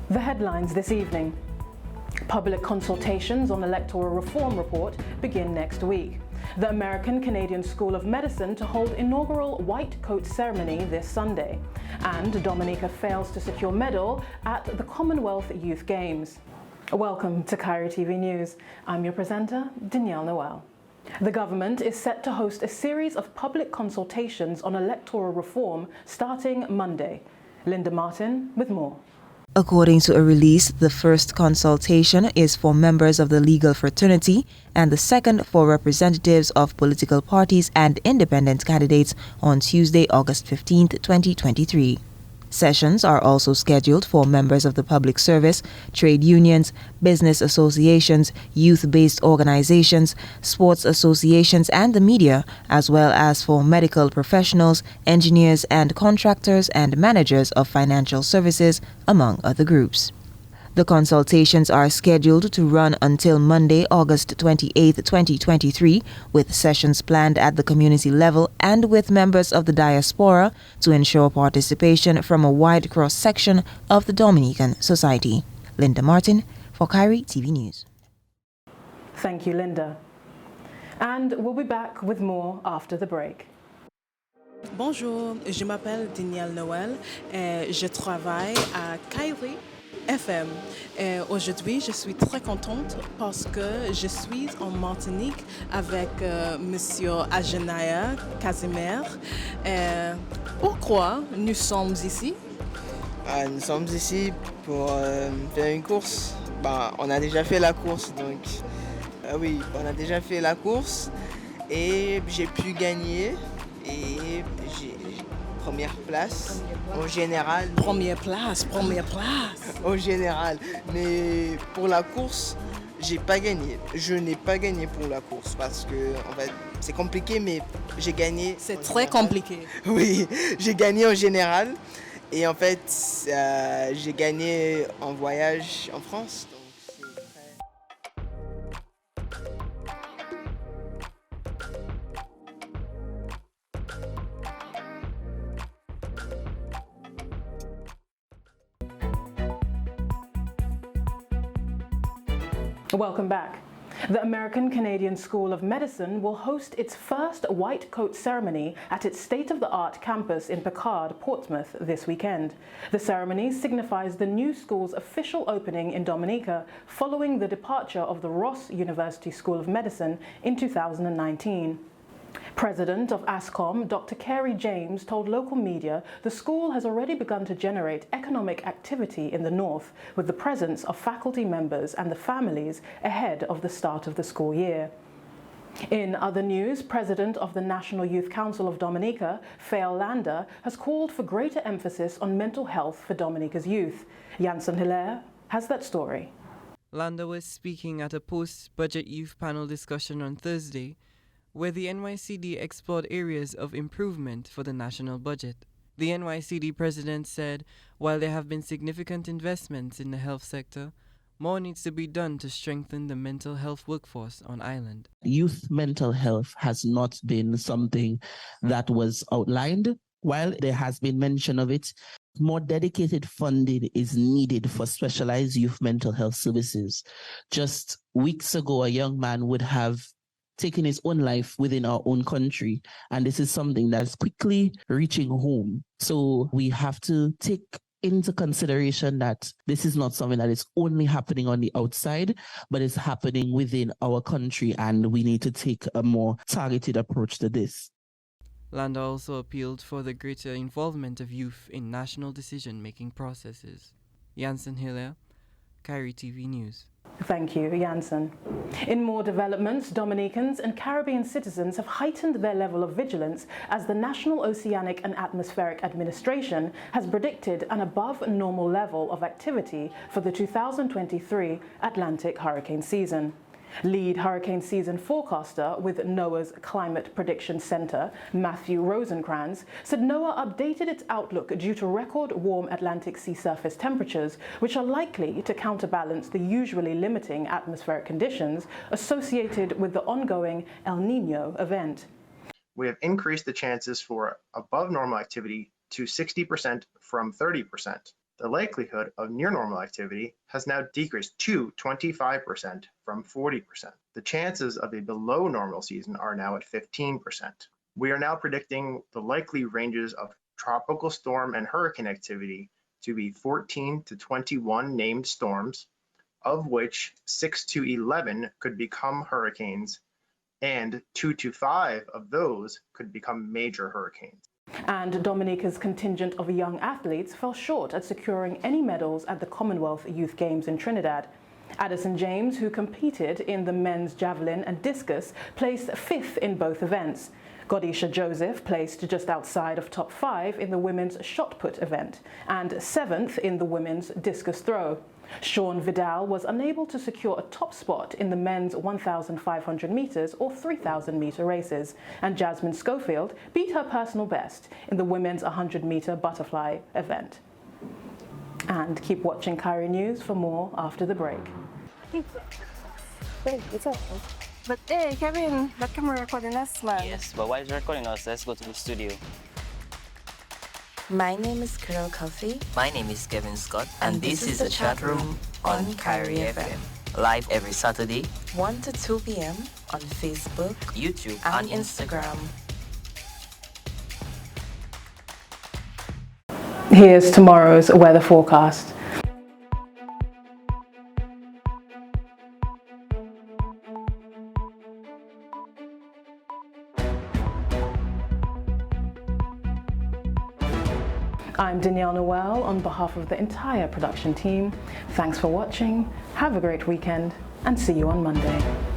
The headlines this evening. Public consultations on electoral reform report begin next week. The American-Canadian School of Medicine to hold inaugural white coat ceremony this Sunday. And Dominica fails to secure medal at the Commonwealth Youth Games. Welcome to Kairi TV News. I'm your presenter, Danielle Noel. The government is set to host a series of public consultations on electoral reform starting Monday. Linda Martin with more. According to a release, the first consultation is for members of the legal fraternity and the second for representatives of political parties and independent candidates on Tuesday, August 15, 2023. Sessions are also scheduled for members of the public service, trade unions, business associations, youth-based organizations, sports associations, and the media, as well as for medical professionals, engineers, and contractors and managers of financial services, among other groups. The consultations are scheduled to run until Monday, August 28, 2023, with sessions planned at the community level and with members of the diaspora to ensure participation from a wide cross-section of the Dominican society. Linda Martin for Kairi TV News. Thank you, Linda. And we'll be back with more after the break. Bonjour, je m'appelle Danielle Noël et je travaille à Kairi FM. Et aujourd'hui, je suis très contente parce que je suis en Martinique avec Monsieur Agenaya Casimir. Pourquoi nous sommes ici? Nous sommes ici pour faire une course. On a déjà fait la course, donc oui, on a déjà fait la course et j'ai pu gagner et j'ai première place en général. Première place. En général, mais pour la course, j'ai pas gagné. Je n'ai pas gagné pour la course parce que en fait, c'est compliqué, mais j'ai gagné. C'est très compliqué. Oui, j'ai gagné en général et en fait, j'ai gagné en voyage en France. Welcome back. The American-Canadian School of Medicine will host its first white coat ceremony at its state-of-the-art campus in Picard, Portsmouth this weekend. The ceremony signifies the new school's official opening in Dominica following the departure of the Ross University School of Medicine in 2019. President of ASCOM, Dr. Carey James, told local media the school has already begun to generate economic activity in the north with the presence of faculty members and the families ahead of the start of the school year. In other news, President of the National Youth Council of Dominica, Fael Lander, has called for greater emphasis on mental health for Dominica's youth. Janssen Hilaire has that story. Lander was speaking at a post-budget youth panel discussion on Thursday, where the NYCD explored areas of improvement for the national budget. The NYCD president said, while there have been significant investments in the health sector, more needs to be done to strengthen the mental health workforce on island. Youth mental health has not been something that was outlined. While there has been mention of it, more dedicated funding is needed for specialized youth mental health services. Just weeks ago, a young man would have taking his own life within our own country. And this is something that's quickly reaching home. So we have to take into consideration that this is not something that is only happening on the outside, but it's happening within our country. And we need to take a more targeted approach to this. Lander also appealed for the greater involvement of youth in national decision-making processes. Janssen Hilaire, Kairi TV News. Thank you, Janssen. In more developments, Dominicans and Caribbean citizens have heightened their level of vigilance as the National Oceanic and Atmospheric Administration has predicted an above-normal level of activity for the 2023 Atlantic hurricane season. Lead hurricane season forecaster with NOAA's Climate Prediction Center, Matthew Rosenkrantz, said NOAA updated its outlook due to record warm Atlantic sea surface temperatures, which are likely to counterbalance the usually limiting atmospheric conditions associated with the ongoing El Niño event. We have increased the chances for above normal activity to 60% from 30%. The likelihood of near normal activity has now decreased to 25% from 40%. The chances of a below normal season are now at 15%. We are now predicting the likely ranges of tropical storm and hurricane activity to be 14 to 21 named storms, of which 6 to 11 could become hurricanes, and 2 to 5 of those could become major hurricanes. And Dominica's contingent of young athletes fell short at securing any medals at the Commonwealth Youth Games in Trinidad. Addison James, who competed in the men's javelin and discus, placed 5th in both events. Godisha Joseph placed just outside of top 5 in the women's shot put event and 7th in the women's discus throw. Sean Vidal was unable to secure a top spot in the men's 1,500 metres or 3,000 metre races, and Jasmine Schofield beat her personal best in the women's 100 metre butterfly event. And keep watching Kyrie News for more after the break. Wait, what's up? But hey, Kevin, that camera recording us, man. Yes, but while it's recording us, let's go to the studio. My name is Carol Coffey. My name is Kevin Scott, and this is the chat room on Kyrie FM. Live every Saturday, 1 to 2 p.m. on Facebook, YouTube, and Instagram. Here's tomorrow's weather forecast. I'm Danielle Noel on behalf of the entire production team. Thanks for watching, have a great weekend, and see you on Monday.